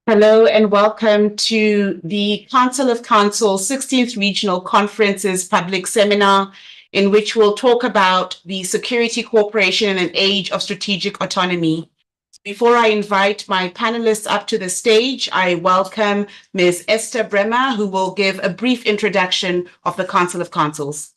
Hello and welcome to the Council of Councils 16th Regional Conference's public seminar, in which we'll talk about the Security Cooperation in an Age of Strategic Autonomy. Before I invite my panelists up to the stage, I welcome Ms. Esther Bremer, who will give a brief introduction of the Council of Councils.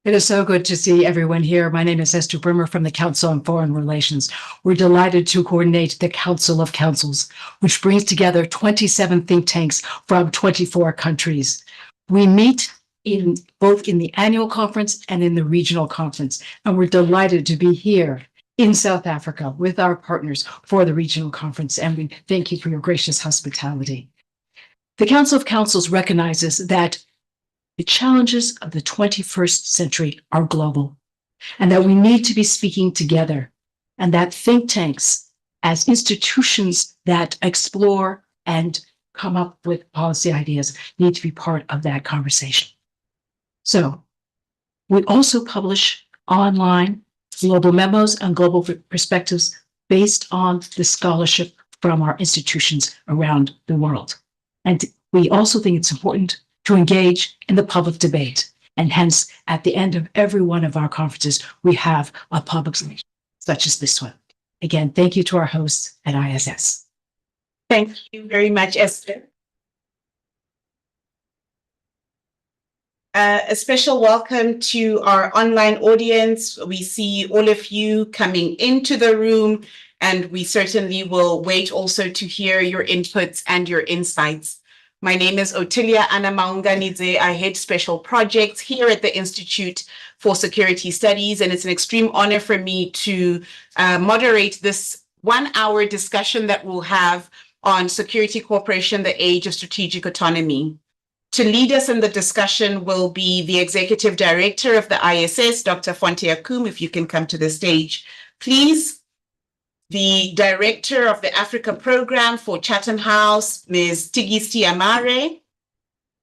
It is so good to see everyone here. My name is Esther Brimmer from the Council on Foreign Relations. We're delighted to coordinate the Council of Councils, which brings together 27 think tanks from 24 countries. We meet both in the annual conference and in the regional conference, and we're delighted to be here in South Africa with our partners for the regional conference, and we thank you for your gracious hospitality. The Council of Councils recognizes that the challenges of the 21st century are global, and that we need to be speaking together, and that think tanks, as institutions that explore and come up with policy ideas, need to be part of that conversation. So we also publish online global memos and global perspectives based on the scholarship from our institutions around the world. And we also think it's important to engage in the public debate. And hence, at the end of every one of our conferences, we have a public session, such as this one. Again, thank you to our hosts at ISS. Thank you very much, Esther. A special welcome to our online audience. We see all of you coming into the room, and we certainly will wait also to hear your inputs and your insights. My name is Ottilia Maunganidze. I head special projects here at the Institute for Security Studies, and it's an extreme honor for me to moderate this 1-hour discussion that we'll have on security cooperation, the age of strategic autonomy. To lead us in the discussion will be the Executive Director of the ISS, Dr. Fonte Akum, if you can come to the stage, please. The Director of the Africa Program for Chatham House, Ms. Tigisi Amare,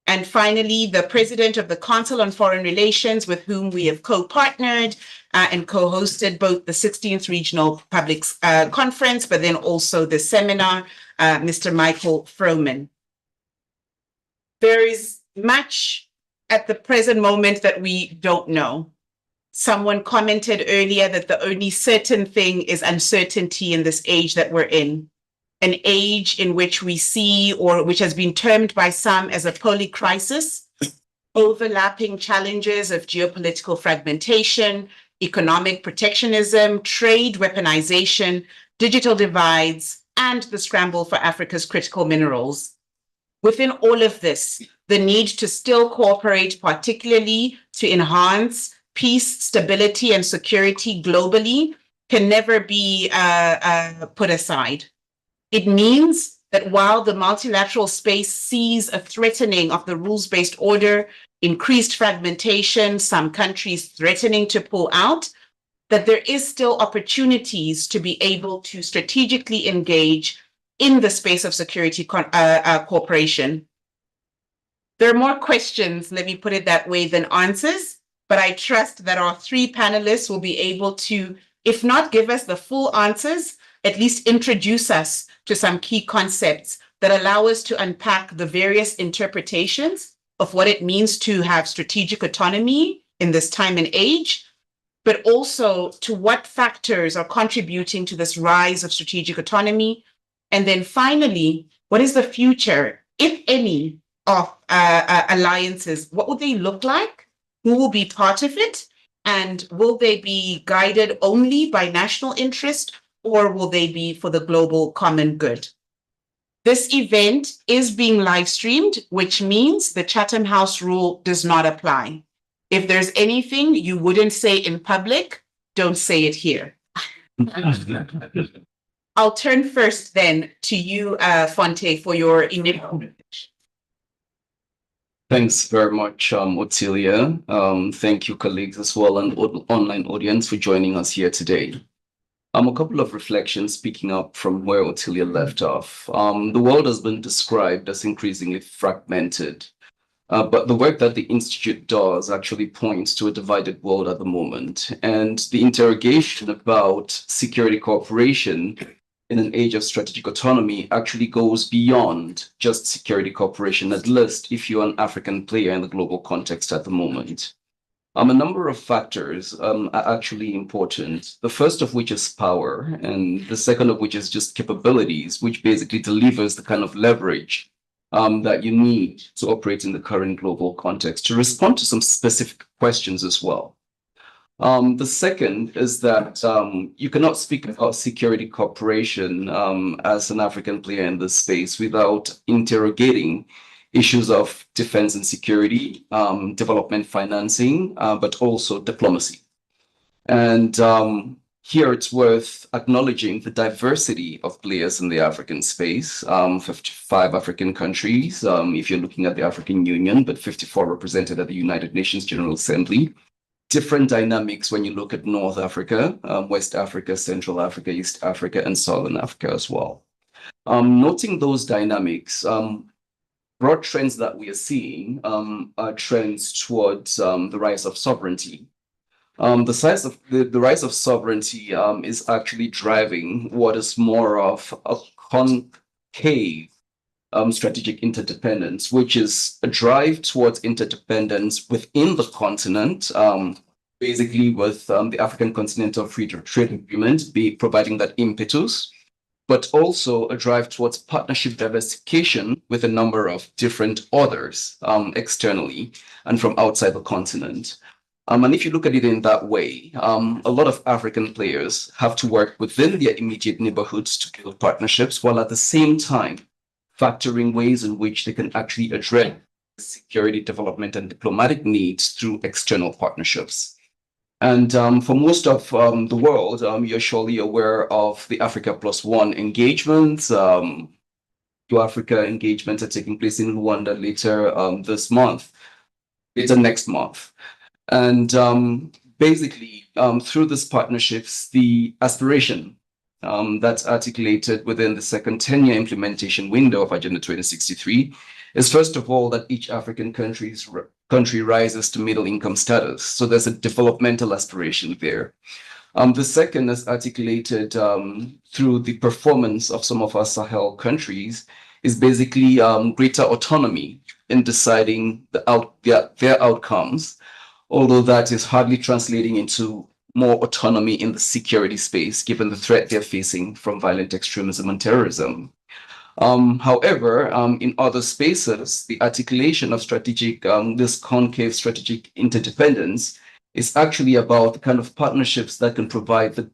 and finally, the President of the Council on Foreign Relations, with whom we have co-partnered and co-hosted both the 16th Regional Public Conference, but then also the seminar, Mr. Michael Froman. There is much at the present moment that we don't know. Someone commented earlier that the only certain thing is uncertainty in this age that we're in, an age in which we see, or which has been termed by some as a polycrisis, overlapping challenges of geopolitical fragmentation, economic protectionism, trade weaponization, digital divides, and the scramble for Africa's critical minerals. Within all of this, the need to still cooperate, particularly to enhance peace, stability, and security globally, can never be put aside. It means that while the multilateral space sees a threatening of the rules-based order, increased fragmentation, some countries threatening to pull out, that there is still opportunities to be able to strategically engage in the space of security cooperation. There are more questions, let me put it that way, than answers. But I trust that our 3 panelists will be able to, if not give us the full answers, at least introduce us to some key concepts that allow us to unpack the various interpretations of what it means to have strategic autonomy in this time and age, but also to what factors are contributing to this rise of strategic autonomy. And then finally, what is the future, if any, of alliances? What would they look like? Who will be part of it? And will they be guided only by national interest, or will they be for the global common good? This event is being live streamed, which means the Chatham House rule does not apply. If there's anything you wouldn't say in public, don't say it here. I'll turn first then to you, Fonte, for your initial. Thanks very much, Ottilia. Thank you, colleagues, as well, and online audience for joining us here today. A couple of reflections picking up from where Ottilia left off. The world has been described as increasingly fragmented. But the work that the Institute does actually points to a divided world at the moment. And the interrogation about security cooperation in an age of strategic autonomy actually goes beyond just security cooperation, at least if you're an African player in the global context at the moment. A number of factors are actually important. The first of which is power, and the second of which is just capabilities, which basically delivers the kind of leverage that you need to operate in the current global context to respond to some specific questions as well. The second is that you cannot speak about security cooperation as an African player in this space without interrogating issues of defense and security, development financing, but also diplomacy. And here it's worth acknowledging the diversity of players in the African space, 55 African countries, if you're looking at the African Union, but 54 represented at the United Nations General Assembly. Different dynamics when you look at North Africa, West Africa, Central Africa, East Africa, and Southern Africa as well. Noting those dynamics, broad trends that we are seeing are trends towards the rise of sovereignty. The rise of sovereignty is actually driving what is more of a concave strategic interdependence, which is a drive towards interdependence within the continent, basically with the African Continental Free Trade Agreement providing that impetus, but also a drive towards partnership diversification with a number of different others externally and from outside the continent. And if you look at it in that way, a lot of African players have to work within their immediate neighborhoods to build partnerships, while at the same time factoring ways in which they can actually address security, development, and diplomatic needs through external partnerships. And for most of the world, you're surely aware of the Africa Plus One engagements. Two Africa engagements are taking place in Rwanda later next month. And basically, through these partnerships, the aspiration that's articulated within the second 10-year implementation window of Agenda 2063 is, first of all, that each African country rises to middle income status. So there's a developmental aspiration there. The second is articulated through the performance of some of our Sahel countries is basically greater autonomy in deciding their outcomes, although that is hardly translating into more autonomy in the security space, given the threat they're facing from violent extremism and terrorism. However, in other spaces, the articulation of this concave strategic interdependence is actually about the kind of partnerships that can provide the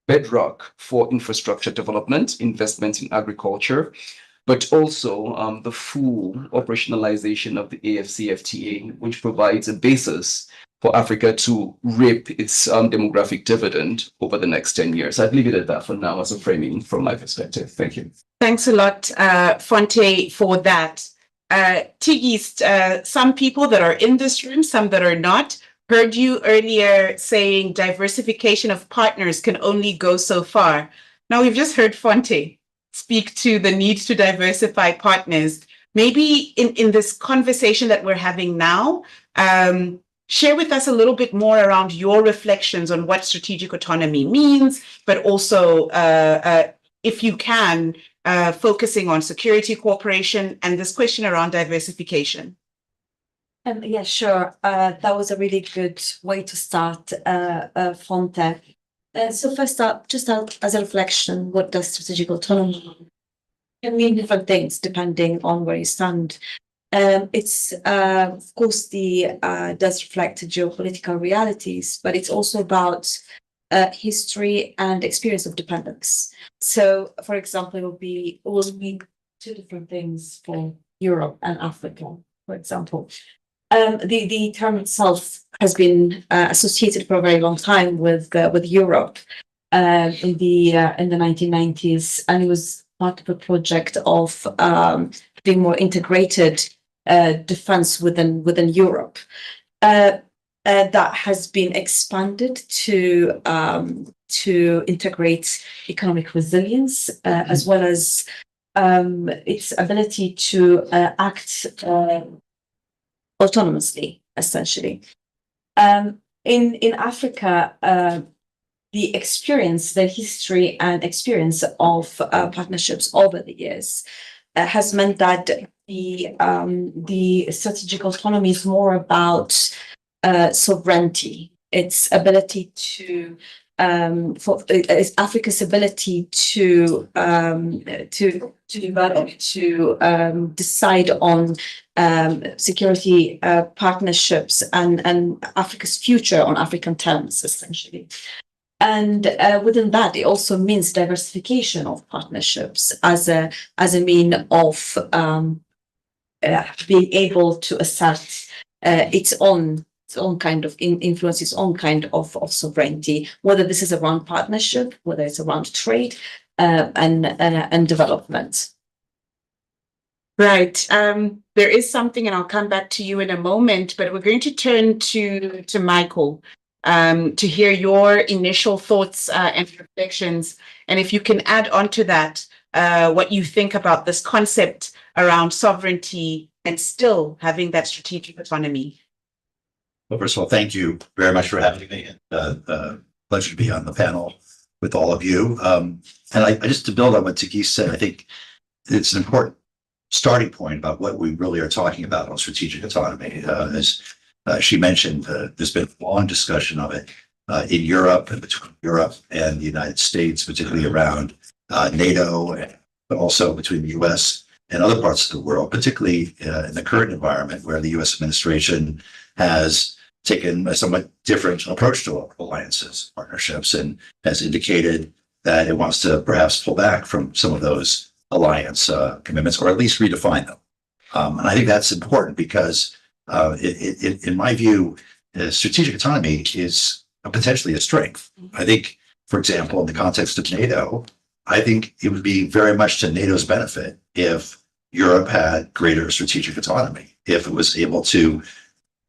bedrock for infrastructure development, investment in agriculture, but also the full operationalization of the AFCFTA, which provides a basis for Africa to reap its demographic dividend over the next 10 years. I'd leave it at that for now as a framing from my perspective. Thank you. Thanks a lot, Fonte, for that. Tigist, some people that are in this room, some that are not, heard you earlier saying diversification of partners can only go so far. Now we've just heard Fonte speak to the need to diversify partners. Maybe in this conversation that we're having now, share with us a little bit more around your reflections on what strategic autonomy means, but also, if you can, focusing on security cooperation and this question around diversification. Yeah, sure. That was a really good way to start, Fonte. So first up, just as a reflection, what does strategic autonomy mean? It can mean different things depending on where you stand. It's of course does reflect geopolitical realities, but it's also about history and experience of dependence. So, for example, it will mean two different things for Europe and Africa, for example. The term itself has been associated for a very long time with Europe in the 1990s, and it was part of a project of being more integrated defense within Europe. That has been expanded to integrate economic resilience as well as its ability to act autonomously, essentially. In Africa, the history and experience of partnerships over the years has meant that the strategic autonomy is more about sovereignty, its ability to Africa's ability to develop, to decide on security partnerships and Africa's future on African terms, essentially. And within that, it also means diversification of partnerships as a mean of being able to assert its own kind of influence, its own kind of sovereignty, whether this is around partnership, whether it's around trade and development. Right. There is something, and I'll come back to you in a moment, but we're going to turn to Michael to hear your initial thoughts and reflections. And if you can add on to that, what you think about this concept around sovereignty and still having that strategic autonomy. Well, first of all, thank you very much for having me. Pleasure to be on the panel with all of you. And I just to build on what Tagis said, I think it's an important starting point about what we really are talking about on strategic autonomy. As she mentioned, there's been a long discussion of it in Europe and between Europe and the United States, particularly around NATO, but also between the US and other parts of the world, particularly in the current environment where the US administration has taken a somewhat different approach to alliances, partnerships, and has indicated that it wants to perhaps pull back from some of those alliance commitments, or at least redefine them. And I think that's important because, in my view, strategic autonomy is potentially a strength. I think, for example, in the context of NATO, I think it would be very much to NATO's benefit if Europe had greater strategic autonomy, if it was able to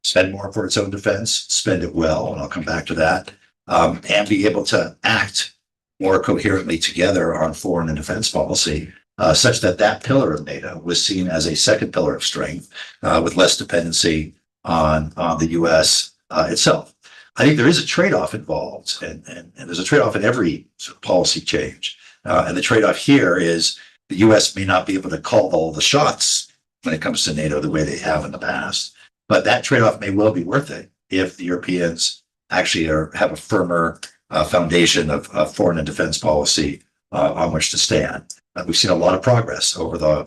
spend more for its own defense, spend it well, and I'll come back to that, and be able to act more coherently together on foreign and defense policy, such that that pillar of NATO was seen as a second pillar of strength, with less dependency on the US itself. I think there is a trade-off involved, and there's a trade-off in every sort of policy change. And the trade-off here is the US may not be able to call all the shots when it comes to NATO the way they have in the past. But that trade-off may well be worth it if the Europeans actually have a firmer foundation of foreign and defense policy on which to stand. We've seen a lot of progress over the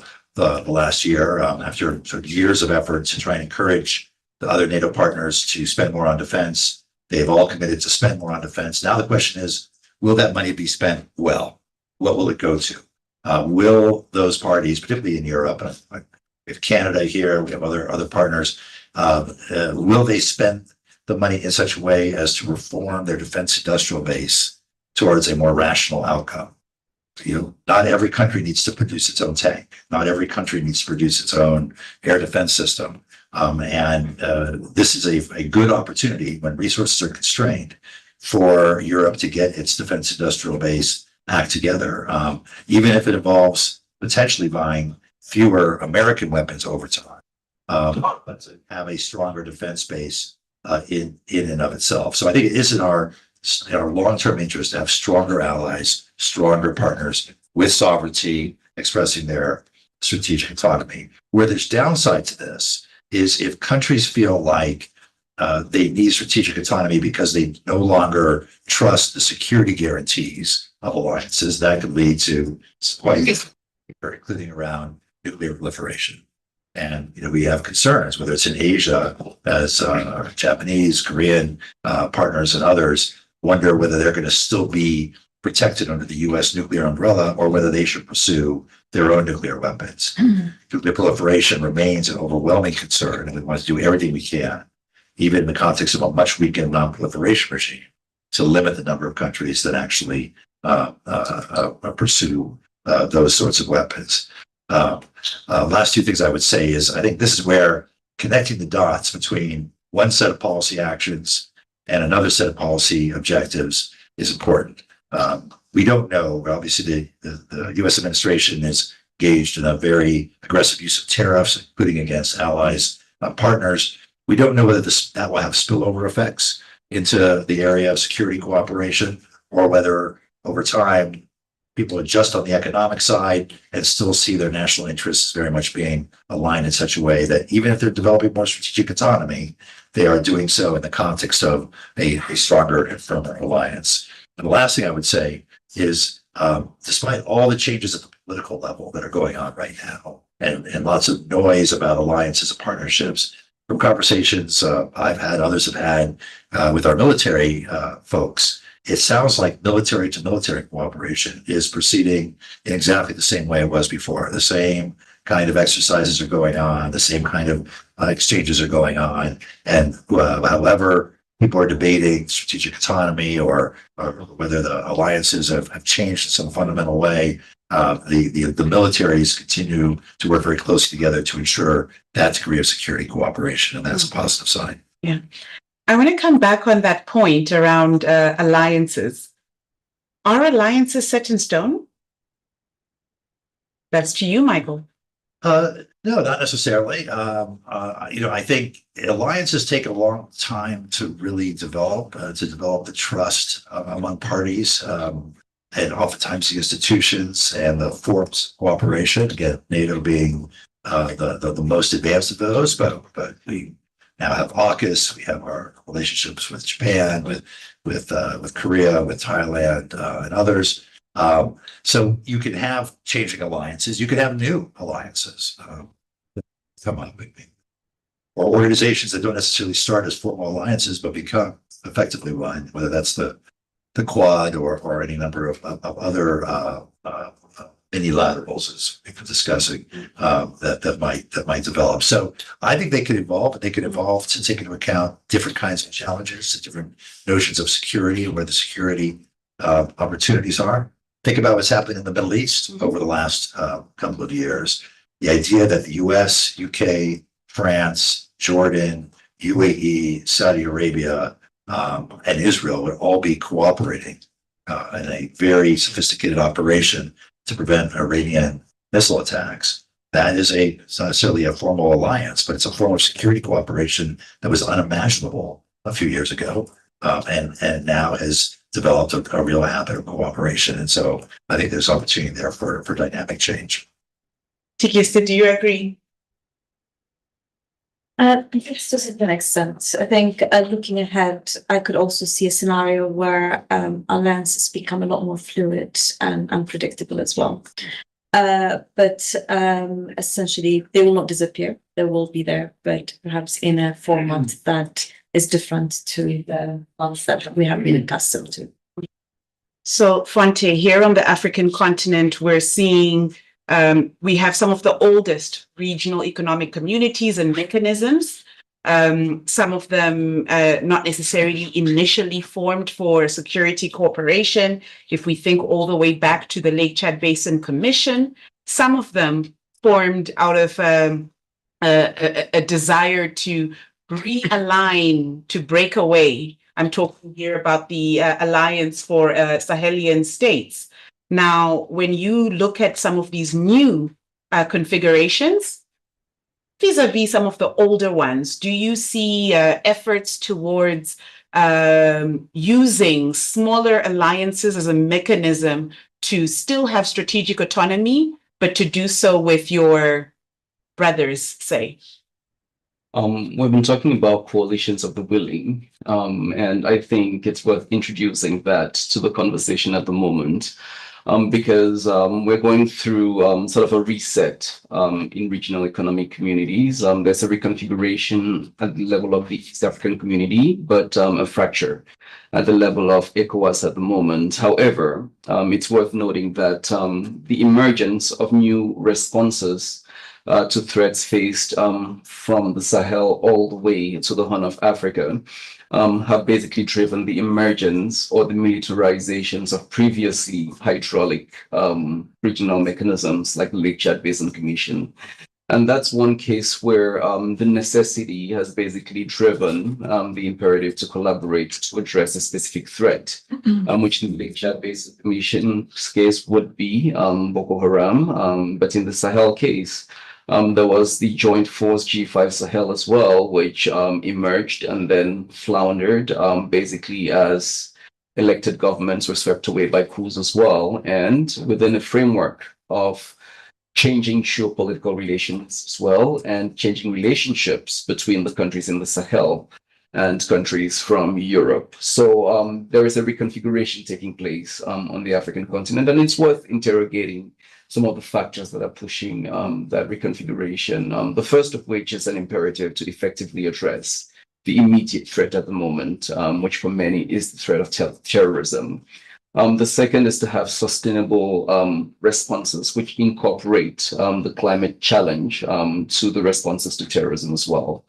last year after sort of years of effort to try and encourage the other NATO partners to spend more on defense. They've all committed to spend more on defense. Now the question is, will that money be spent well? What will it go to? Will those parties, particularly in Europe, we have Canada here, we have other partners, will they spend the money in such a way as to reform their defense industrial base towards a more rational outcome? You know, not every country needs to produce its own tank. Not every country needs to produce its own air defense system. And this is a good opportunity when resources are constrained for Europe to get its defense industrial base act together, even if it involves potentially buying fewer American weapons over time. But to have a stronger defense base in and of itself. So I think it is in our long-term interest to have stronger allies, stronger partners with sovereignty expressing their strategic autonomy. Where there's downside to this is if countries feel like they need strategic autonomy because they no longer trust the security guarantees of alliances, that could lead to quite including around nuclear proliferation. And we have concerns, whether it's in Asia, as our Japanese, Korean partners and others wonder whether they're going to still be protected under the U.S. nuclear umbrella or whether they should pursue their own nuclear weapons. Nuclear proliferation remains an overwhelming concern, and we want to do everything we can, even in the context of a much weakened non-proliferation regime, to limit the number of countries that actually pursue those sorts of weapons. Last two things I would say is I think this is where connecting the dots between one set of policy actions and another set of policy objectives is important. We don't know, obviously the US administration is engaged in a very aggressive use of tariffs, including against allies partners. We don't know whether that will have spillover effects into the area of security cooperation, or whether over time people adjust on the economic side and still see their national interests very much being aligned in such a way that even if they're developing more strategic autonomy, they are doing so in the context of a stronger and firmer alliance. And the last thing I would say is, despite all the changes at the political level that are going on right now, and lots of noise about alliances and partnerships, from conversations I've had, others have had with our military folks, it sounds like military to military cooperation is proceeding in exactly the same way it was before. The same kind of exercises are going on, the same kind of exchanges are going on. And however people are debating strategic autonomy or whether the alliances have changed in some fundamental way, the militaries continue to work very closely together to ensure that degree of security cooperation, and that's a positive sign. Yeah. I want to come back on that point around alliances. Are alliances set in stone? That's to you, Michael. No, not necessarily. I think alliances take a long time to really develop, the trust among parties, and oftentimes the institutions and the forms of cooperation. Again, NATO being the most advanced of those, but we now have AUKUS. We have our relationships with Japan, with Korea, with Thailand, and others. So you can have changing alliances. You can have new alliances come up, or organizations that don't necessarily start as formal alliances but become effectively one. Whether that's the Quad or any number of other minilaterals, as we've been discussing, that might develop. So I think they could evolve, but they could evolve to take into account different kinds of challenges, different notions of security, and where the security opportunities are. Think about what's happened in the Middle East over the last couple of years. The idea that the US, UK, France, Jordan, UAE, Saudi Arabia, and Israel would all be cooperating in a very sophisticated operation to prevent Iranian missile attacks. That is it's not necessarily a formal alliance, but it's a form of security cooperation that was unimaginable a few years ago, and now has developed a real habit of cooperation. And so I think there's opportunity there for dynamic change. Tikista, do you agree? Yes, to a certain extent. I think looking ahead, I could also see a scenario where alliances become a lot more fluid and unpredictable as well. But essentially, they will not disappear. They will be there, but perhaps in a format that is different to the ones that we have been accustomed to. So, Fonte, here on the African continent, we're seeing we have some of the oldest regional economic communities and mechanisms, some of them not necessarily initially formed for security cooperation. If we think all the way back to the Lake Chad Basin Commission, some of them formed out of a desire to realign, to break away. I'm talking here about the Alliance for Sahelian States. Now, when you look at some of these new configurations, vis-a-vis some of the older ones, do you see efforts towards using smaller alliances as a mechanism to still have strategic autonomy, but to do so with your brothers, say? We've been talking about coalitions of the willing, and I think it's worth introducing that to the conversation at the moment, because we're going through sort of a reset in regional economic communities. There's a reconfiguration at the level of the East African community, but a fracture at the level of ECOWAS at the moment. However, it's worth noting that the emergence of new responses to threats faced from the Sahel all the way to the Horn of Africa have basically driven the emergence or the militarizations of previously hydraulic regional mechanisms like the Lake Chad Basin Commission. And that's one case where the necessity has basically driven the imperative to collaborate to address a specific threat, which in the Lake Chad Basin Commission's case would be Boko Haram. But in the Sahel case, There was the Joint Force G5 Sahel as well, which emerged and then floundered, basically as elected governments were swept away by coups as well. And within a framework of changing geopolitical relations as well and changing relationships between the countries in the Sahel and countries from Europe. So there is a reconfiguration taking place on the African continent, and it's worth interrogating some of the factors that are pushing that reconfiguration. The first of which is an imperative to effectively address the immediate threat at the moment, which for many is the threat of terrorism. The second is to have sustainable responses which incorporate the climate challenge to the responses to terrorism as well.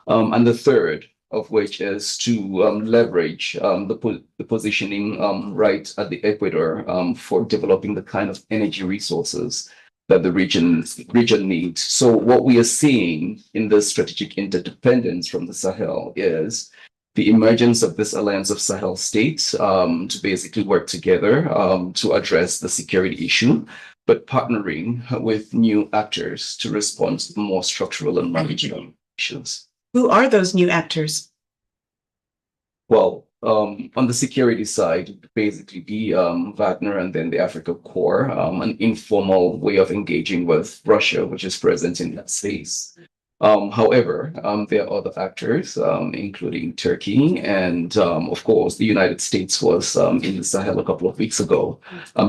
And the third of which is to leverage the positioning right at the equator for developing the kind of energy resources that the region needs. So what we are seeing in the strategic interdependence from the Sahel is the emergence of this alliance of Sahel states to basically work together to address the security issue, but partnering with new actors to respond to the more structural and marginal issues. Who are those new actors? Well, on the security side, it would basically be Wagner and then the Africa Corps, an informal way of engaging with Russia, which is present in that space. However, there are other actors, including Turkey, and of course, the United States was in the Sahel a couple of weeks ago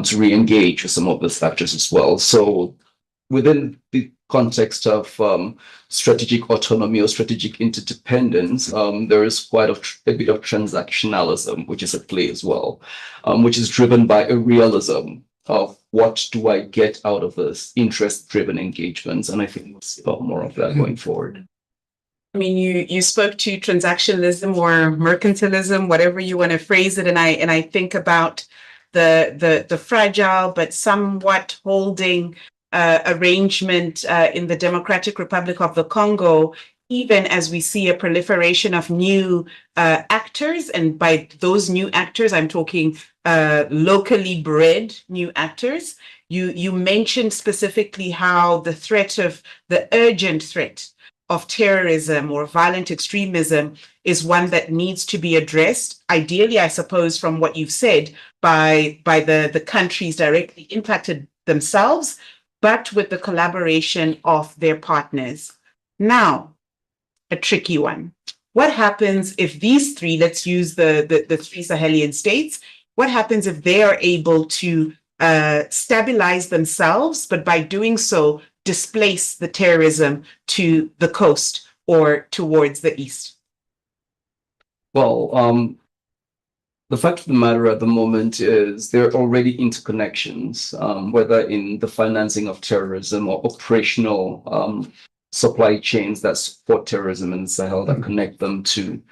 to re-engage with some of those actors as well. So within the context of strategic autonomy or strategic interdependence, there is quite a bit of transactionalism, which is at play as well, which is driven by a realism of what do I get out of this interest-driven engagements. And I think we'll see a lot more of that going forward. I mean, you spoke to transactionalism or mercantilism, whatever you want to phrase it, and I think about the fragile but somewhat holding arrangement in the Democratic Republic of the Congo, even as we see a proliferation of new actors. And by those new actors, I'm talking locally bred new actors. You mentioned specifically how the urgent threat of terrorism or violent extremism is one that needs to be addressed, ideally, I suppose, from what you've said, by the countries directly impacted themselves, but with the collaboration of their partners. Now, a tricky one. What happens if these three, let's use the three Sahelian states, what happens if they are able to stabilize themselves, but by doing so, displace the terrorism to the coast or towards the east? Well, the fact of the matter at the moment is there are already interconnections, whether in the financing of terrorism or operational supply chains that support terrorism in the Sahel that connect them to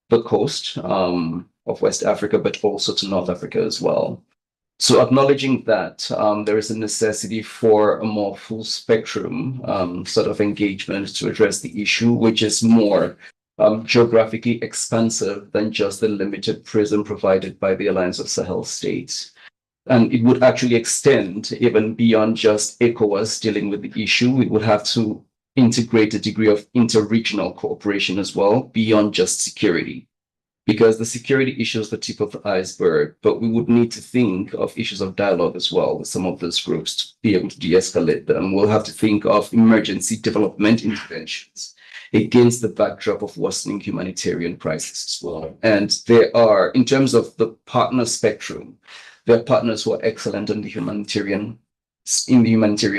the coast of West Africa, but also to North Africa as well. So acknowledging that there is a necessity for a more full spectrum sort of engagement to address the issue, which is more geographically expansive than just the limited prism provided by the Alliance of Sahel States. And it would actually extend even beyond just ECOWAS dealing with the issue. We would have to integrate a degree of inter-regional cooperation as well, beyond just security. Because the security issue is the tip of the iceberg, but we would need to think of issues of dialogue as well with some of those groups to be able to de-escalate them. We'll have to think of emergency development interventions against the backdrop of worsening humanitarian crisis as well. And there are, in terms of the partner spectrum, there are partners who are excellent in the humanitarian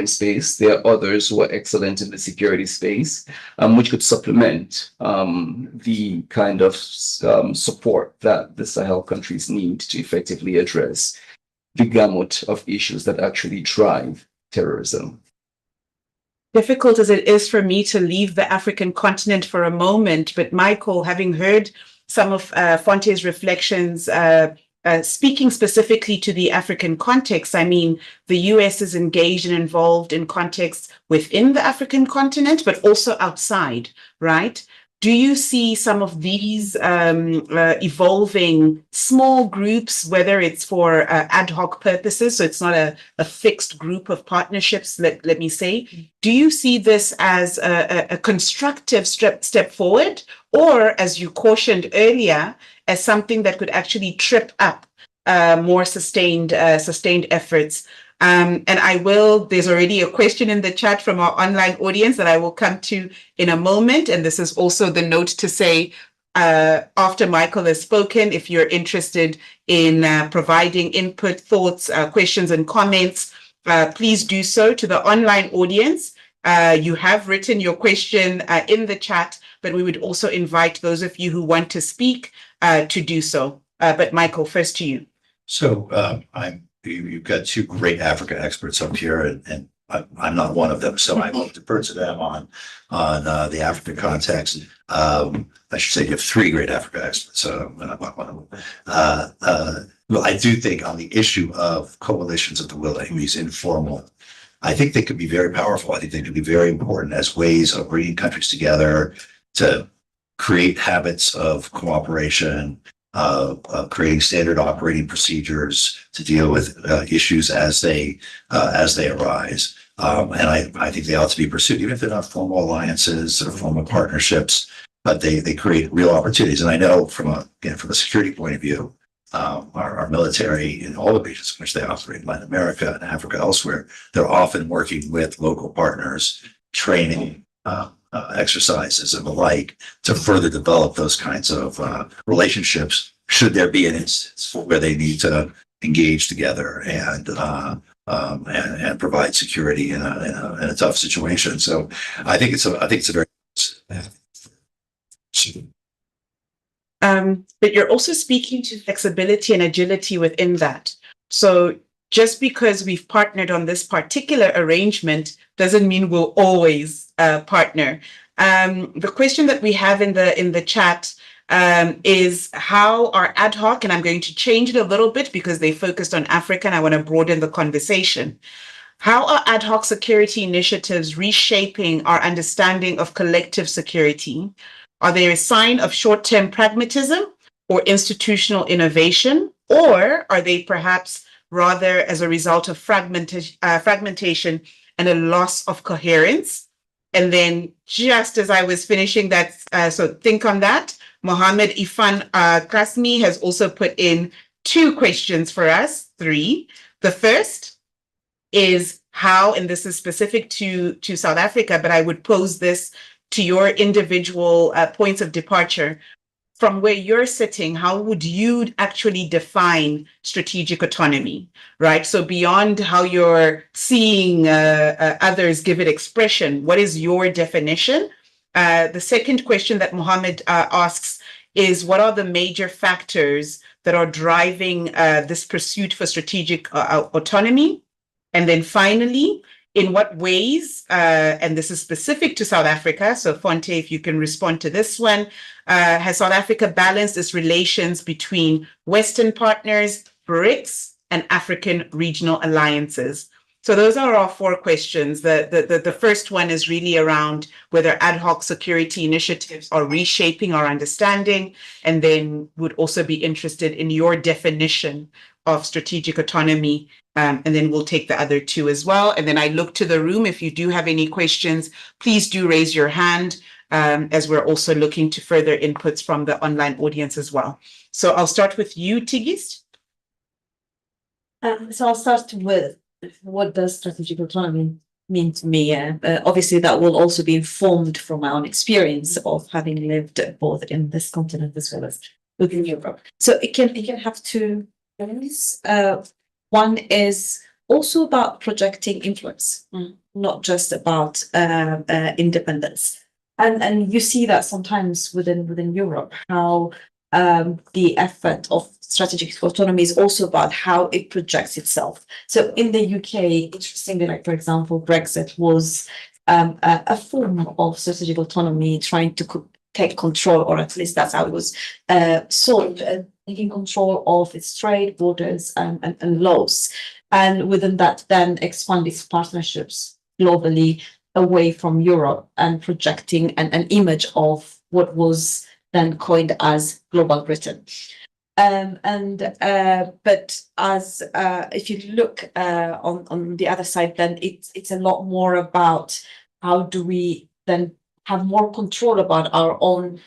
space. There are others who are excellent in the security space, which could supplement the kind of support that the Sahel countries need to effectively address the gamut of issues that actually drive terrorism. Difficult as it is for me to leave the African continent for a moment, but Michael, having heard some of Fonte's reflections, speaking specifically to the African context, I mean, the US is engaged and involved in contexts within the African continent, but also outside, right? Do you see some of these evolving small groups, whether it's for ad hoc purposes, so it's not a fixed group of partnerships, let me say? Do you see this as a constructive step forward, or as you cautioned earlier, as something that could actually trip up more sustained efforts? And there's already a question in the chat from our online audience that I will come to in a moment. And this is also the note to say, after Michael has spoken, if you're interested in providing input, thoughts, questions, and comments, please do so. To the online audience, you have written your question in the chat, but we would also invite those of you who want to speak to do so. But Michael, first to you. So you've got two great Africa experts up here, and I'm not one of them, so I will defer to them on the African context. I should say you have three great Africa experts, so I'm not one of them. Well, I do think on the issue of coalitions of the willing, these informal, I think they could be very powerful. I think they could be very important as ways of bringing countries together to create habits of cooperation, creating standard operating procedures to deal with issues as they arise. And I think they ought to be pursued, even if they're not formal alliances or formal partnerships, but they create real opportunities. And I know from a security point of view, our military in all the regions in which they operate, Latin America and Africa, elsewhere, they're often working with local partners, training, exercises and the like to further develop those kinds of relationships should there be an instance where they need to engage together and provide security in a tough situation. So I think it's a very but you're also speaking to flexibility and agility within that. So just because we've partnered on this particular arrangement doesn't mean we'll always partner. The question that we have in the chat is how are ad hoc, and I'm going to change it a little bit because they focused on Africa and I want to broaden the conversation. How are ad hoc security initiatives reshaping our understanding of collective security? Are they a sign of short-term pragmatism or institutional innovation, or are they perhaps rather as a result of fragmentation and a loss of coherence? And then just as I was finishing that, so think on that, Mohammed Ifan Kasmi has also put in two questions for us, three. The first is how, and this is specific to South Africa, but I would pose this to your individual points of departure. From where you're sitting, how would you actually define strategic autonomy, right? So beyond how you're seeing others give it expression, what is your definition? The second question that Mohammed asks is, what are the major factors that are driving this pursuit for strategic autonomy? And then finally, in what ways, and this is specific to South Africa, so Fonte, if you can respond to this one, has South Africa balanced its relations between Western partners, BRICS, and African regional alliances? So those are our four questions. The first one is really around whether ad hoc security initiatives are reshaping our understanding, and then would also be interested in your definition of strategic autonomy. And then we'll take the other two as well. And then I look to the room. If you do have any questions, please do raise your hand, as we're also looking to further inputs from the online audience as well. So I'll start with you, Tigist. So I'll start with what does strategic autonomy mean to me? Obviously, that will also be informed from my own experience of having lived both in this continent as well as within Europe. So it can have two things. One is also about projecting influence, not just about independence. And you see that sometimes within Europe, how the effort of strategic autonomy is also about how it projects itself. So in the UK, interestingly, like for example, Brexit was a form of strategic autonomy trying to take control, or at least that's how it was sold, taking control of its trade, borders, and laws. And within that, then expand its partnerships globally away from Europe and projecting an image of what was then coined as Global Britain. But as if you look on the other side, then it's a lot more about how do we then have more control about our own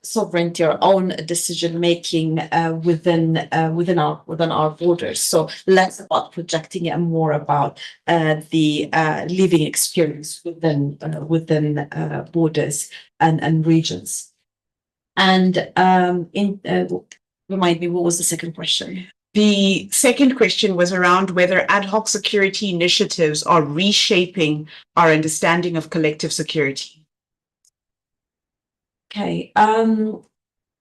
sovereignty, our own decision making within our borders. So less about projecting it and more about the living experience within borders and regions. And remind me, what was the second question? The second question was around whether ad hoc security initiatives are reshaping our understanding of collective security. Okay,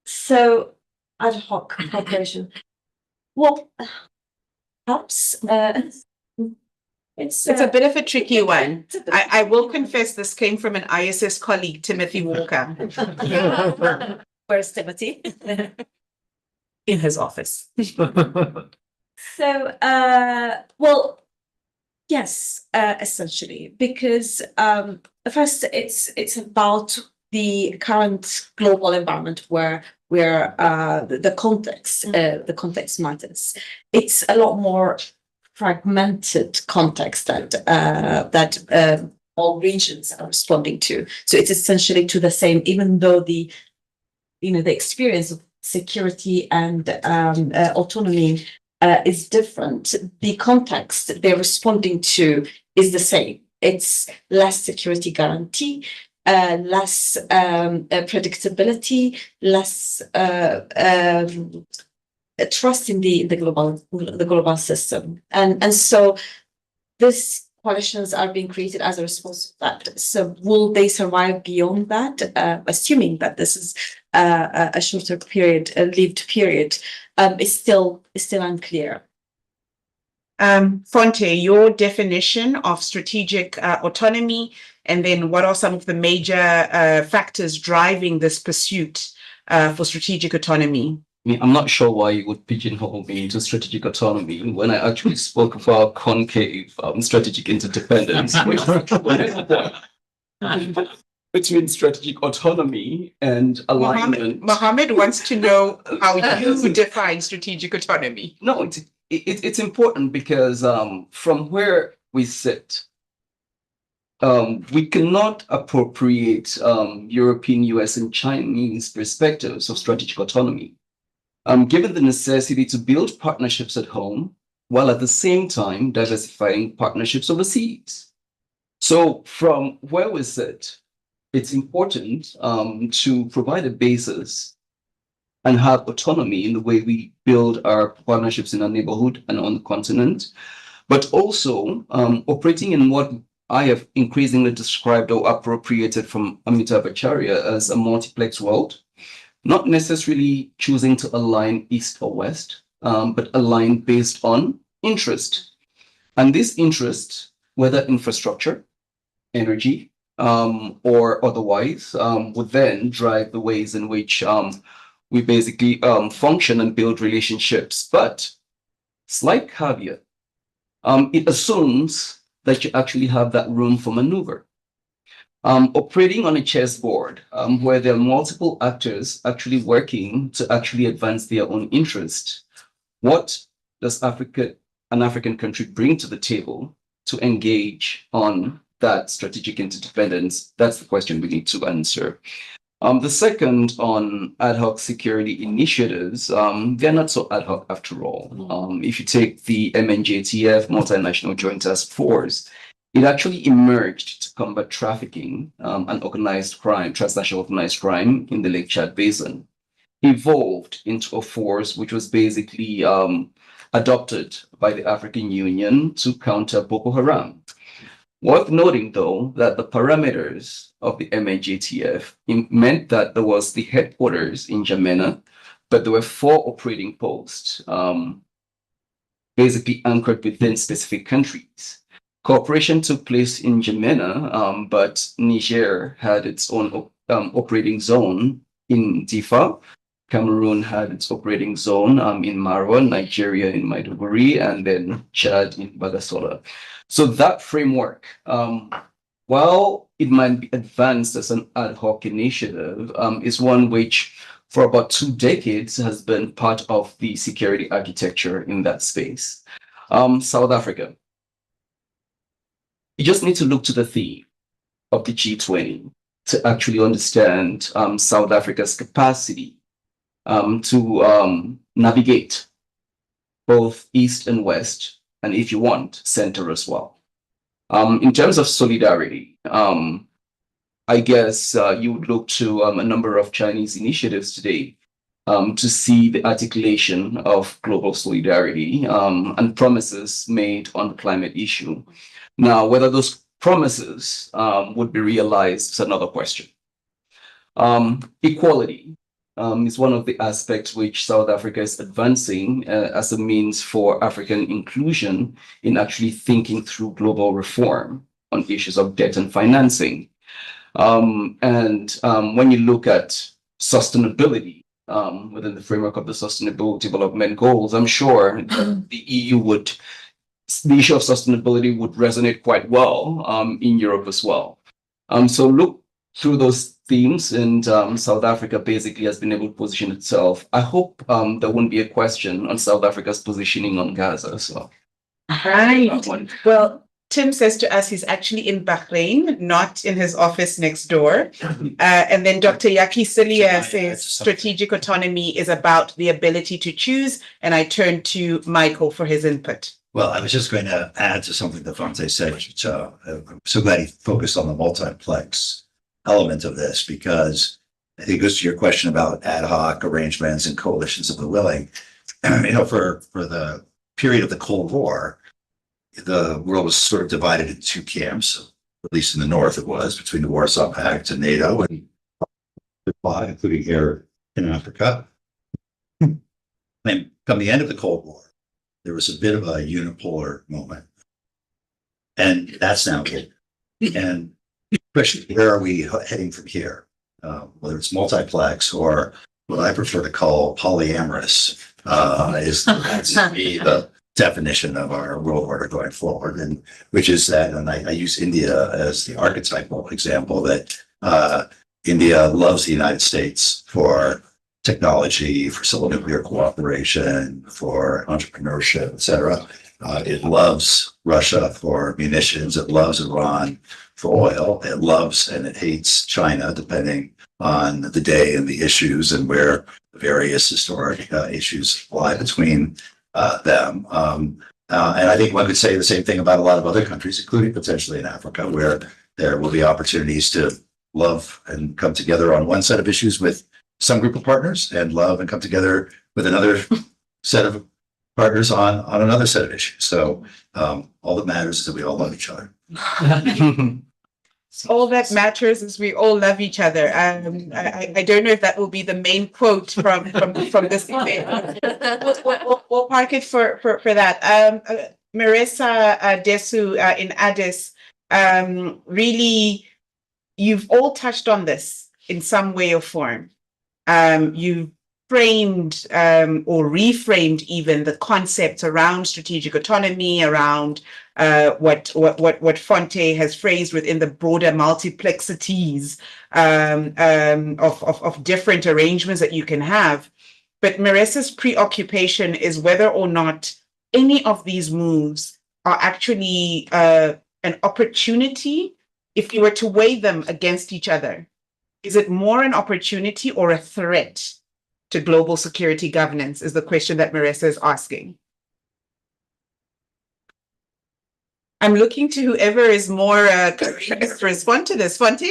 so ad hoc cooperation. Well, perhaps it's a bit of a tricky one. I will confess this came from an ISS colleague, Timothy Walker. Where's Timothy? In his office. So, well, yes, essentially, because first, it's about the current global environment where the context matters. It's a lot more fragmented context that all regions are responding to. So it's essentially to the same, even though the experience of security and autonomy is different, the context they're responding to is the same. It's less security guarantee, less predictability, less trust in the global system, and so these coalitions are being created as a response to that. So will they survive beyond that? Assuming that this is a shorter period, a lived period, is still unclear. Fonte, your definition of strategic autonomy, and then what are some of the major factors driving this pursuit for strategic autonomy? I mean, I'm not sure why you would pigeonhole me into strategic autonomy when I actually spoke about concave strategic interdependence, which between strategic autonomy and alignment. Mohammed wants to know how you define strategic autonomy. No, it's important because from where we sit, we cannot appropriate European, US, and Chinese perspectives of strategic autonomy. Given the necessity to build partnerships at home, while at the same time diversifying partnerships overseas. So from where we sit, it's important to provide a basis and have autonomy in the way we build our partnerships in our neighborhood and on the continent, but also operating in what I have increasingly described or appropriated from Amitabh Acharya as a multiplex world. Not necessarily choosing to align east or west, but align based on interest. And this interest, whether infrastructure, energy, or otherwise, would then drive the ways in which we basically function and build relationships. But slight caveat, it assumes that you actually have that room for maneuver. Operating on a chessboard where there are multiple actors actually working to actually advance their own interest. What does an African country bring to the table to engage on that strategic interdependence? That's the question we need to answer. The second on ad hoc security initiatives, they're not so ad hoc after all. If you take the MNJTF, Multinational Joint Task Force, it actually emerged to combat trafficking and organized crime, transnational organized crime in the Lake Chad Basin, evolved into a force which was basically adopted by the African Union to counter Boko Haram. Worth noting, though, that the parameters of the MNJTF meant that there was the headquarters in N'Djamena, but there were 4 operating posts, basically anchored within specific countries. Cooperation took place in N'Djamena, but Niger had its own operating zone in Difa. Cameroon had its operating zone in Marwa, Nigeria in Maiduguri, and then Chad in Bagasola. So that framework while it might be advanced as an ad hoc initiative, is one which for about 2 decades has been part of the security architecture in that space. South Africa. You just need to look to the theme of the G20 to actually understand South Africa's capacity to navigate both East and West, and if you want, center as well. In terms of solidarity, I guess you would look to a number of Chinese initiatives today to see the articulation of global solidarity and promises made on the climate issue. Now, whether those promises would be realized is another question. Equality is one of the aspects which South Africa is advancing as a means for African inclusion in actually thinking through global reform on issues of debt and financing. When you look at sustainability within the framework of the Sustainable Development Goals, I'm sure the EU would, the issue of sustainability would resonate quite well in Europe as well. So look through those themes, and South Africa basically has been able to position itself. I hope there won't be a question on South Africa's positioning on Gaza. So, Right. Well, Tim says to us he's actually in Bahrain, not in his office next door. And then Dr. Yaki Silia says strategic autonomy is about the ability to choose. And I turn to Michael for his input. Well, I was just going to add to something that Fonte said, which I'm so glad he focused on the multiplex element of this, because I think it goes to your question about ad hoc arrangements and coalitions of the willing. For the period of the Cold War, the world was sort of divided into 2 camps, at least in the North it was, between the Warsaw Pact and NATO, and including here in Africa. And come the end of the Cold War, there was a bit of a unipolar moment. And that's now good. And the question, where are we heading from here? Whether it's multiplex or what I prefer to call polyamorous, that's the definition of our world order going forward, and which is that, and I use India as the archetypal example, that India loves the United States for technology, for civil nuclear cooperation, for entrepreneurship, etc. It loves Russia for munitions. It loves Iran for oil. It loves and it hates China, depending on the day and the issues and where the various historic issues lie between them. And I think one could say the same thing about a lot of other countries, including potentially in Africa, where there will be opportunities to love and come together on one set of issues with some group of partners, and love and come together with another set of partners on another set of issues. So all that matters is that we all love each other. All that matters is we all love each other. I don't know if that will be the main quote from this debate. We'll park it for that. Marissa Desu in Addis, really, you've all touched on this in some way or form. You've framed or reframed even the concepts around strategic autonomy, around what Fonte has phrased within the broader multiplexities of different arrangements that you can have. But Marissa's preoccupation is whether or not any of these moves are actually an opportunity if you were to weigh them against each other. Is it more an opportunity or a threat to global security governance, is the question that Marissa is asking. I'm looking to whoever is more courageous to respond to this. Fonte?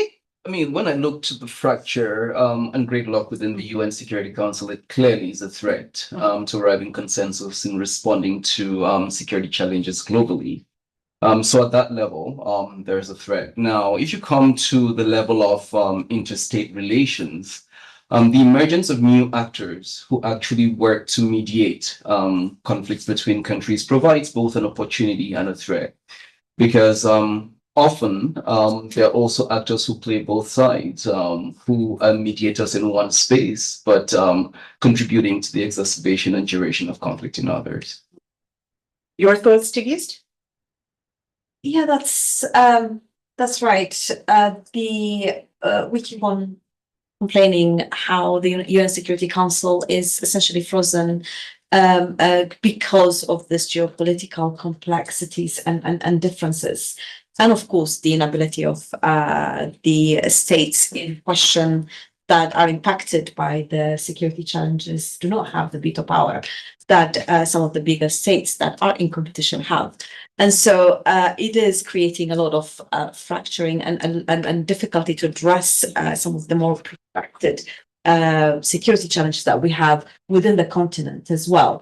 I mean, when I look to the fracture and gridlock within the UN Security Council, it clearly is a threat to arriving consensus in responding to security challenges globally. So at that level, there's a threat. Now, if you come to the level of interstate relations, the emergence of new actors who actually work to mediate conflicts between countries provides both an opportunity and a threat, because often there are also actors who play both sides, who are mediators in one space, but contributing to the exacerbation and duration of conflict in others. Your thoughts, Tigist? Yeah, that's That's right. We keep on complaining how the UN Security Council is essentially frozen because of this geopolitical complexities and differences. And of course, the inability of the states in question that are impacted by the security challenges do not have the veto power that some of the bigger states that are in competition have. And so it is creating a lot of fracturing and difficulty to address some of the more protracted security challenges that we have within the continent as well.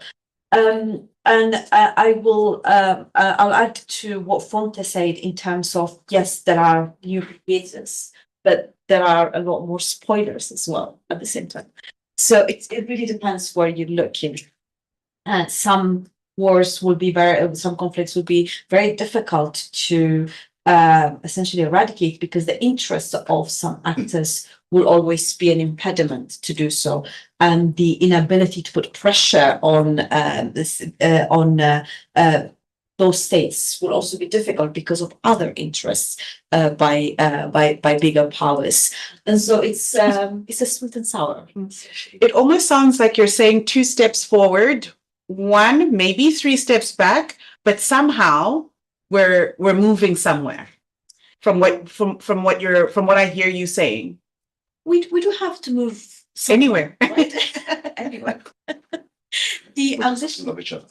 And I'll add to what Fonte said in terms of, yes, there are new creators, but there are a lot more spoilers as well at the same time. So it really depends where you're looking. Some wars will be some conflicts will be very difficult to essentially eradicate because the interests of some actors will always be an impediment to do so, and the inability to put pressure on those states will also be difficult because of other interests by bigger powers, and so it's a sweet and sour. It almost sounds like you're saying 2 steps forward, 1, maybe 3 steps back, but somehow we're moving somewhere from what I hear you saying. We do have to move Anywhere. right? Anywhere. The ambition Love each other.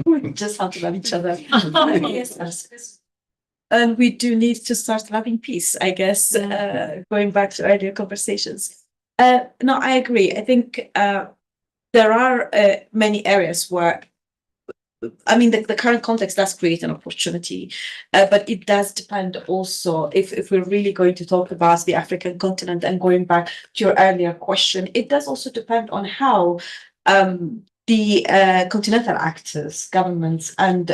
we just have to love each other. Yes. And we do need to start loving peace, I guess, going back to earlier conversations. No, I agree. I think there are many areas where, I mean, the current context does create an opportunity, but it does depend also if we're really going to talk about the African continent and going back to your earlier question, it does also depend on how the continental actors, governments, and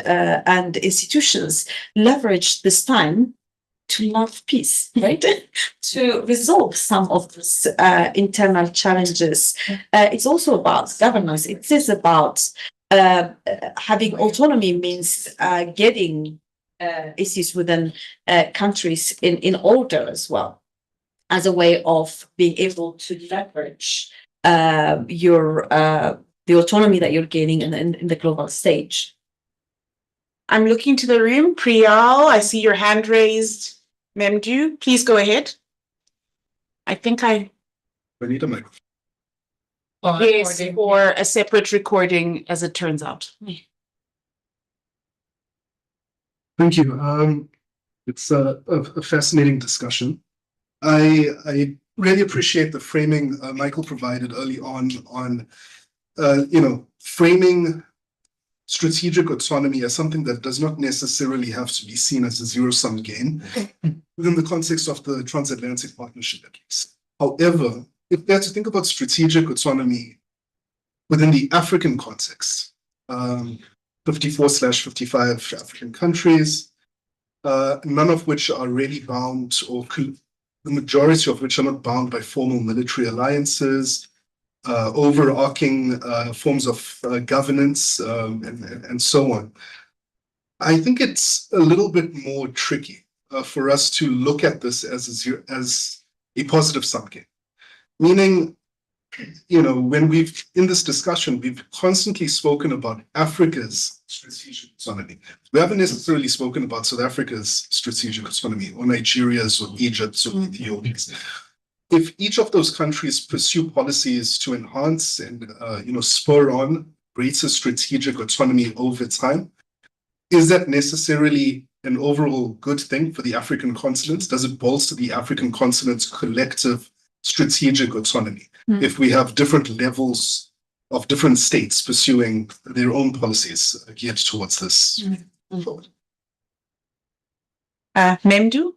institutions leverage this time to love peace, right? To resolve some of these internal challenges. It's also about governance. It is about having autonomy means getting issues within countries in order as well, as a way of being able to leverage the autonomy that you're gaining in the global stage. I'm looking to the room. Priyal, I see your hand raised. Memdu, please go ahead. I think We need a microphone. yes, for a separate recording, as it turns out. Thank you. It's a fascinating discussion. I really appreciate the framing Michael provided early on framing strategic autonomy as something that does not necessarily have to be seen as a zero-sum game within the context of the transatlantic partnership, at least. However, if we have to think about strategic autonomy within the African context, 54/55 African countries, none of which are really bound, or the majority of which are not bound by formal military alliances, overarching forms of governance, and so on. I think it's a little bit more tricky for us to look at this as a positive sum game. Meaning, when in this discussion, we've constantly spoken about Africa's strategic autonomy. We haven't necessarily spoken about South Africa's strategic autonomy, or Nigeria's, or Egypt's, or Ethiopia's. If each of those countries pursue policies to enhance and spur on greater strategic autonomy over time, is that necessarily an overall good thing for the African continent? Does it bolster the African continent's collective strategic autonomy if we have different levels of different states pursuing their own policies geared towards this? Memdu?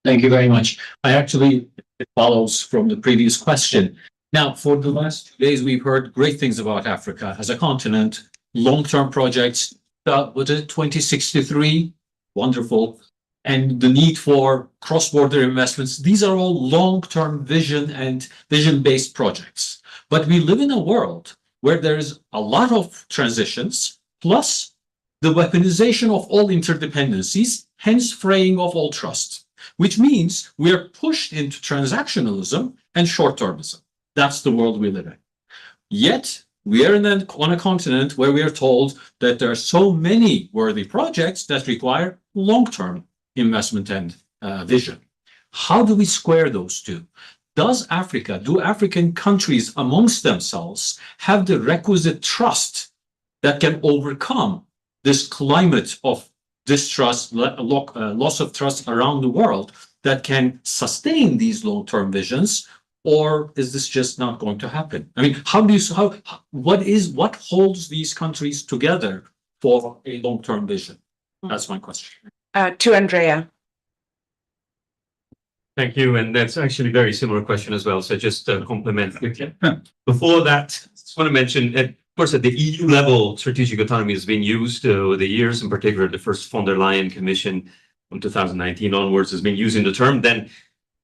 Thank you very much. It follows from the previous question. Now, for the last 2 days, we've heard great things about Africa as a continent, long-term projects, was it 2063? Wonderful. And the need for cross-border investments. These are all long-term vision and vision-based projects. But we live in a world where there's a lot of transitions, plus the weaponization of all interdependencies, hence fraying of all trust, which means we are pushed into transactionalism and short-termism. That's the world we live in. Yet, we are on a continent where we are told that there are so many worthy projects that require long-term investment and vision. How do we square those two? Do African countries amongst themselves have the requisite trust that can overcome this climate of distrust, loss of trust around the world that can sustain these long-term visions? Or is this just not going to happen? I mean, what holds these countries together for a long-term vision? That's my question. To Andrea. Thank you. And that's actually a very similar question as well. So just to complement. Before that, I just want to mention, of course, at the EU level, strategic autonomy has been used over the years. In particular, the first von der Leyen Commission from 2019 onwards has been using the term. Then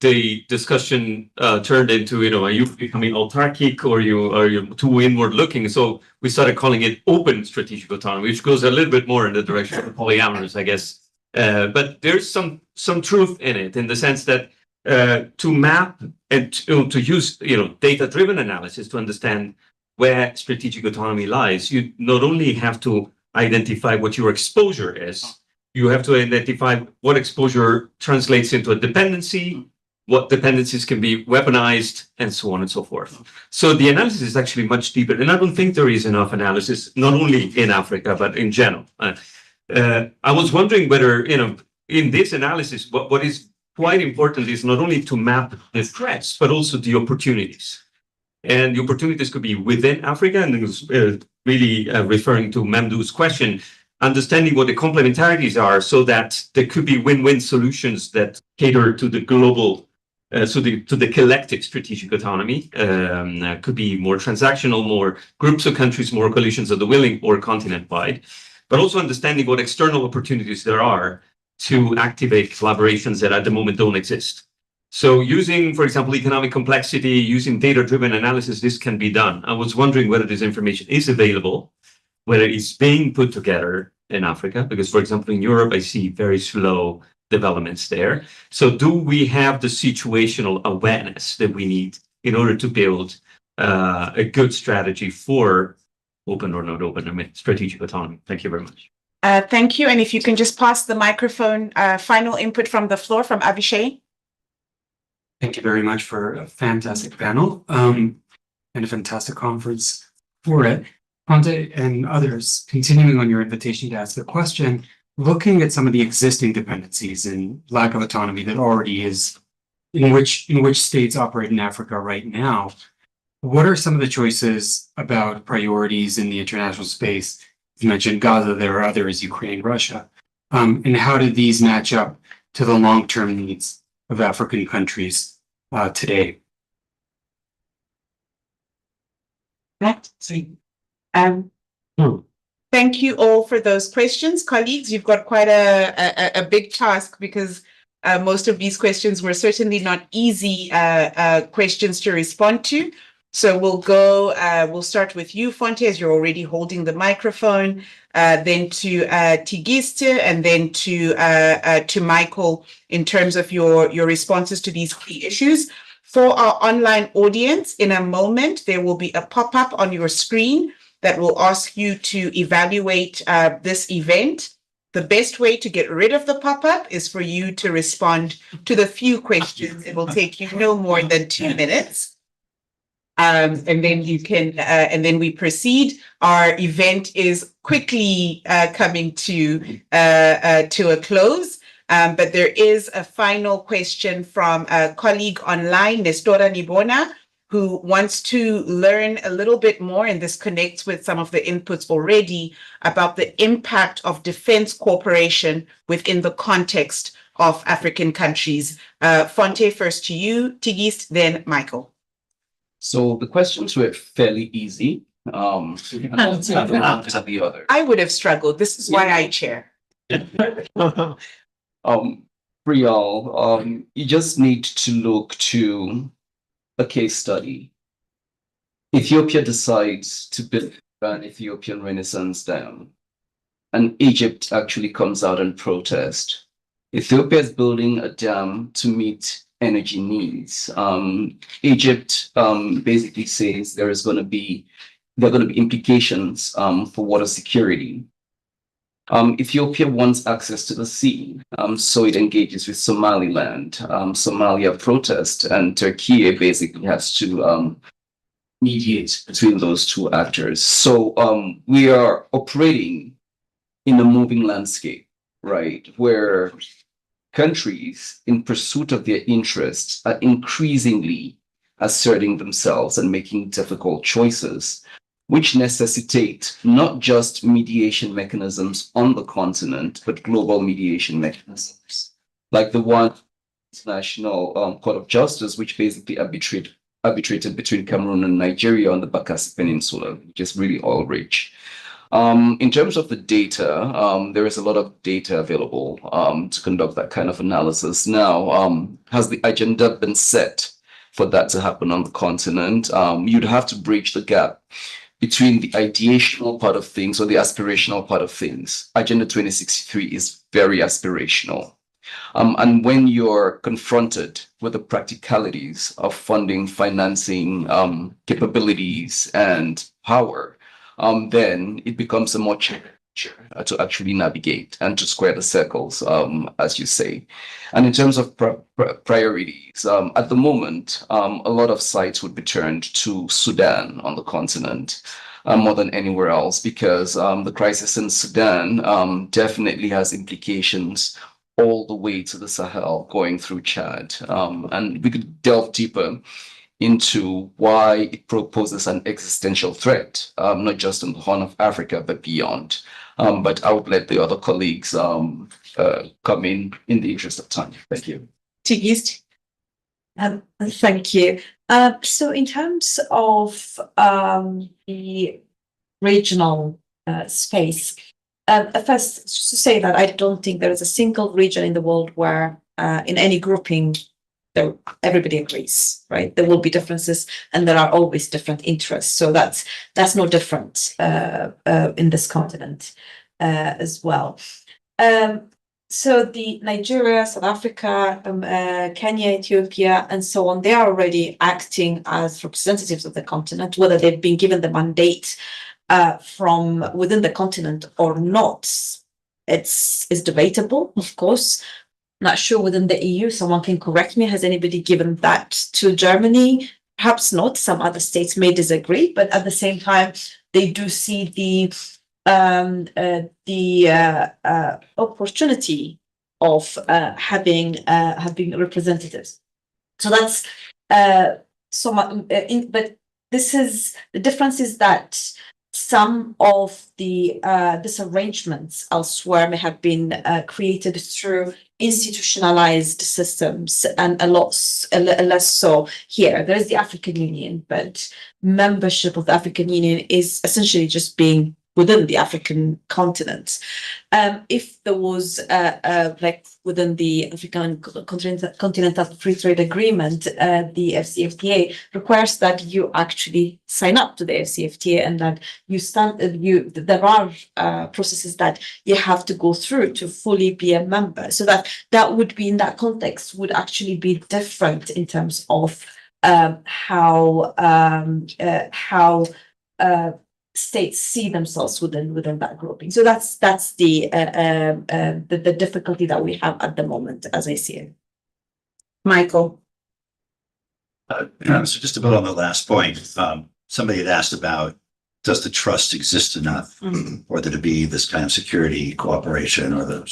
the discussion turned into, are you becoming autarkic or are you too inward looking? So we started calling it open strategic autonomy, which goes a little bit more in the direction of polyamorous, I guess. But there's some truth in it, in the sense that to map and to use data-driven analysis to understand where strategic autonomy lies, you not only have to identify what your exposure is, you have to identify what exposure translates into a dependency, what dependencies can be weaponized, and so on and so forth. So the analysis is actually much deeper, and I don't think there is enough analysis, not only in Africa, but in general. I was wondering whether, in this analysis, what is quite important is not only to map the threats, but also the opportunities. And the opportunities could be within Africa, and it was really referring to Memdu's question, understanding what the complementarities are so that there could be win-win solutions that cater to the global, to the collective strategic autonomy. Could be more transactional, more groups of countries, more coalitions of the willing, or continent-wide. But also understanding what external opportunities there are to activate collaborations that at the moment don't exist. So using, for example, economic complexity, using data-driven analysis, this can be done. I was wondering whether this information is available, whether it's being put together in Africa, because, for example, in Europe, I see very slow developments there. So do we have the situational awareness that we need in order to build a good strategy for open or not open strategic autonomy? Thank you very much. Thank you. And if you can just pass the microphone, final input from the floor from Avishai. Thank you very much for a fantastic panel and a fantastic conference for it. Ponte and others, continuing on your invitation to ask the question, looking at some of the existing dependencies and lack of autonomy that already is in which states operate in Africa right now, what are some of the choices about priorities in the international space? You mentioned Gaza, there are others, Ukraine, Russia. And how do these match up to the long-term needs of African countries today? Thank you all for those questions. Colleagues, you've got quite a big task, because most of these questions were certainly not easy questions to respond to. So we'll start with you, Fonte, as you're already holding the microphone, then to Tigiste, and then to Michael in terms of your responses to these key issues. For our online audience, in a moment, there will be a pop-up on your screen that will ask you to evaluate this event. The best way to get rid of the pop-up is for you to respond to the few questions. It will take you no more than 2 minutes. And then you can, and then we proceed. Our event is quickly coming to a close, but there is a final question from a colleague online, Nestora Nibona, who wants to learn a little bit more, and this connects with some of the inputs already, about the impact of defense cooperation within the context of African countries. Fonte, first to you, Tigist, then Michael. So the questions were fairly easy. The other. I would have struggled. This is why I chair. Priyal, you just need to look to a case study. Ethiopia decides to build an Ethiopian Renaissance Dam. and Egypt actually comes out and protests. Ethiopia is building a dam to meet energy needs. Egypt basically says there are going to be implications for water security. Ethiopia wants access to the sea, so it engages with Somaliland. Somalia protests, and Turkey basically has to mediate between those two actors. So we are operating in a moving landscape, right, where countries in pursuit of their interests are increasingly asserting themselves and making difficult choices, which necessitate not just mediation mechanisms on the continent, but global mediation mechanisms, like the one International Court of Justice, which basically arbitrated between Cameroon and Nigeria on the Bakassi Peninsula, which is really oil rich. In terms of the data, there is a lot of data available to conduct that kind of analysis. Now, has the agenda been set for that to happen on the continent? You'd have to bridge the gap between the ideational part of things or the aspirational part of things. Agenda 2063 is very aspirational. And when you're confronted with the practicalities of funding, financing, capabilities, and power, then it becomes a more challenging to actually navigate and to square the circles, as you say. And in terms of priorities, at the moment, a lot of sights would be turned to Sudan on the continent more than anywhere else, because the crisis in Sudan definitely has implications all the way to the Sahel, going through Chad. And we could delve deeper into why it proposes an existential threat, not just in the Horn of Africa, but beyond. But I would let the other colleagues come in the interest of time. Thank you. Tigist? Thank you. So in terms of the regional space, first, just to say that I don't think there is a single region in the world where in any grouping everybody agrees, right? There will be differences, and there are always different interests. So that's no different in this continent as well. So the Nigeria, South Africa, Kenya, Ethiopia, and so on, they are already acting as representatives of the continent, whether they've been given the mandate from within the continent or not. It's debatable, of course. Not sure within the EU, someone can correct me. Has anybody given that to Germany? Perhaps not. Some other states may disagree, but at the same time, they do see the opportunity of having representatives. So that's but this is the difference is that some of the disarrangements elsewhere may have been created through institutionalized systems, and a less so here. There is the African Union, but membership of the African Union is essentially just being within the African continent. If there was like within the African Continental Free Trade Agreement, the FCFTA requires that you actually sign up to the FCFTA, and that there are processes that you have to go through to fully be a member. So that would be, in that context, would actually be different in terms of how states see themselves within that grouping. So that's the difficulty that we have at the moment, as I see it. Michael? So just to build on the last point, somebody had asked about, does the trust exist enough for there to be this kind of security cooperation or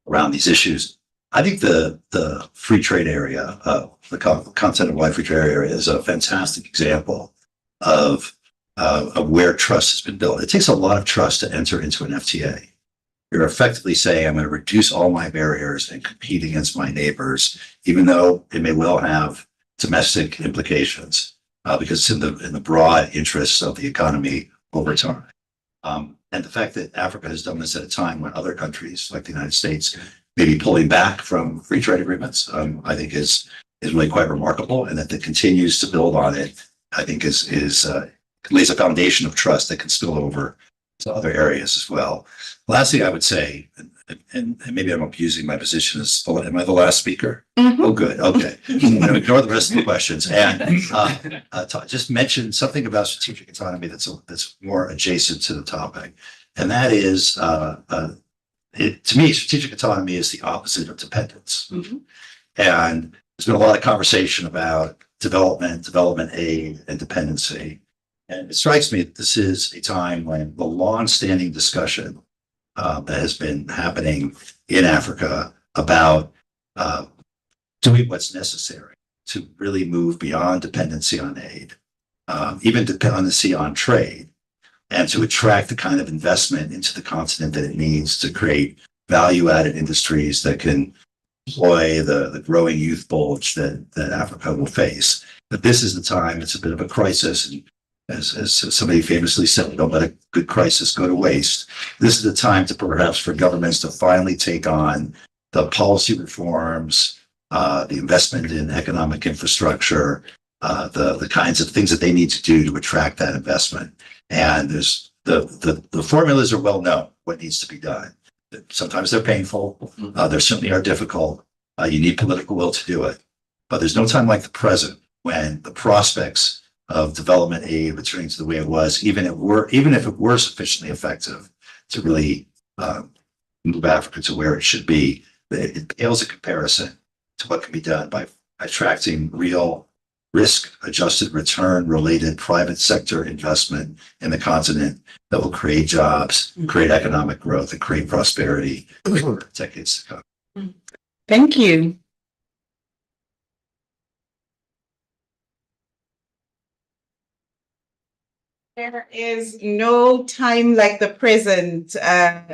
around these issues? I think the free trade area, the continental-wide free trade area, is a fantastic example of where trust has been built. It takes a lot of trust to enter into an FTA. You're effectively saying, I'm going to reduce all my barriers and compete against my neighbors, even though it may well have domestic implications, because it's in the broad interests of the economy over time. And the fact that Africa has done this at a time when other countries, like the United States, may be pulling back from free trade agreements, I think is really quite remarkable, and that it continues to build on it, I think lays a foundation of trust that can spill over to other areas as well. Last thing I would say, and maybe I'm abusing my position as, am I the last speaker? Oh, good. Okay. I'm going to ignore the rest of the questions and just mention something about strategic autonomy that's more adjacent to the topic. And that is, to me, strategic autonomy is the opposite of dependence. And there's been a lot of conversation about development aid, and dependency. And it strikes me that this is a time when the long-standing discussion that has been happening in Africa about doing what's necessary to really move beyond dependency on aid, even dependency on trade, and to attract the kind of investment into the continent that it needs to create value-added industries that can employ the growing youth bulge that Africa will face. But this is the time, it's a bit of a crisis. And as somebody famously said, don't let a good crisis go to waste. This is the time to perhaps for governments to finally take on the policy reforms, the investment in economic infrastructure, the kinds of things that they need to do to attract that investment. And there's the formulas are well known, what needs to be done. Sometimes they're painful. They certainly are difficult. You need political will to do it. But there's no time like the present when the prospects of development aid returning to the way it was, even if it were sufficiently effective to really move Africa to where it should be, it pales in comparison to what can be done by attracting real risk-adjusted return-related private sector investment in the continent that will create jobs, create economic growth, and create prosperity for decades to come. Thank you. There is no time like the present,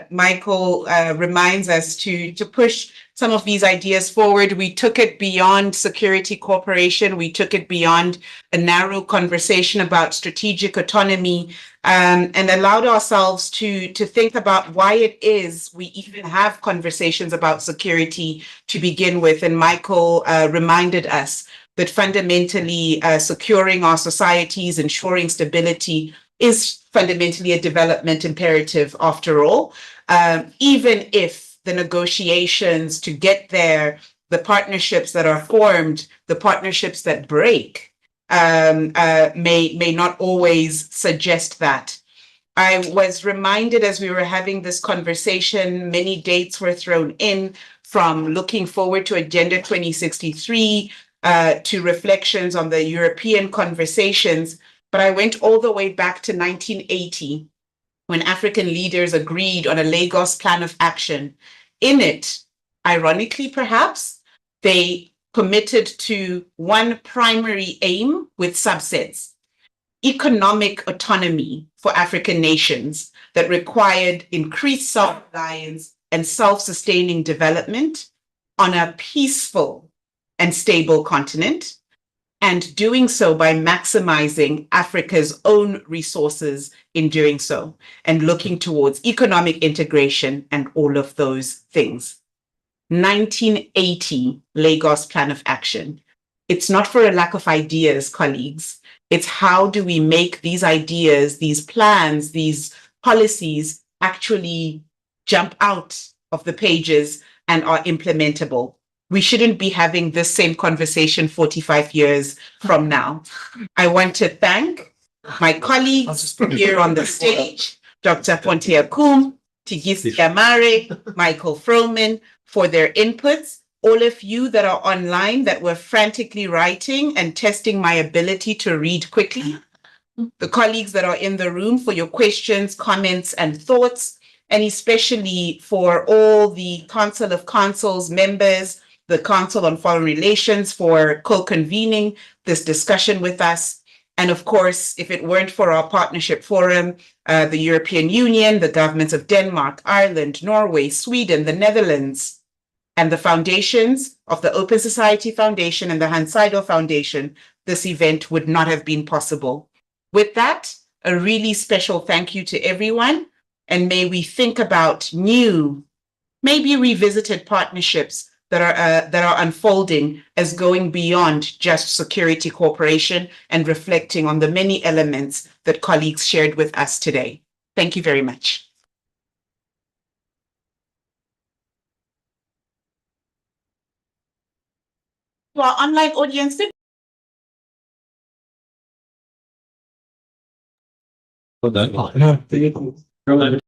Michael reminds us to push some of these ideas forward. We took it beyond security cooperation. We took it beyond a narrow conversation about strategic autonomy, and allowed ourselves to think about why it is we even have conversations about security to begin with. And Michael reminded us that fundamentally securing our societies, ensuring stability is fundamentally a development imperative after all. Even if the negotiations to get there, the partnerships that are formed, the partnerships that break, may not always suggest that. I was reminded as we were having this conversation, many dates were thrown in, from looking forward to Agenda 2063, to reflections on the European conversations, but I went all the way back to 1980 when African leaders agreed on a Lagos Plan of Action. In it, ironically perhaps, they committed to one primary aim with subsets: economic autonomy for African nations that required increased self-reliance and self-sustaining development on a peaceful and stable continent, and doing so by maximizing Africa's own resources in doing so, and looking towards economic integration and all of those things. 1980 Lagos Plan of Action. It's not for a lack of ideas, colleagues. It's how do we make these ideas, these plans, these policies actually jump out of the pages and are implementable. We shouldn't be having this same conversation 45 years from now. I want to thank my colleagues here on the stage, Dr. Pontia Kum, Tigisi Amare, Michael Froman, for their inputs. All of you that are online that were frantically writing and testing my ability to read quickly. The colleagues that are in the room for your questions, comments, and thoughts, and especially for all the Council of Councils members, the Council on Foreign Relations for co-convening this discussion with us. And of course, if it weren't for our partnership forum, the European Union, the governments of Denmark, Ireland, Norway, Sweden, the Netherlands, and the foundations of the Open Society Foundation and the Hans Seidel Foundation, this event would not have been possible. With that, a really special thank you to everyone, and may we think about new, maybe revisited partnerships that are unfolding as going beyond just security cooperation and reflecting on the many elements that colleagues shared with us today. Thank you very much. To our online audience, Well done.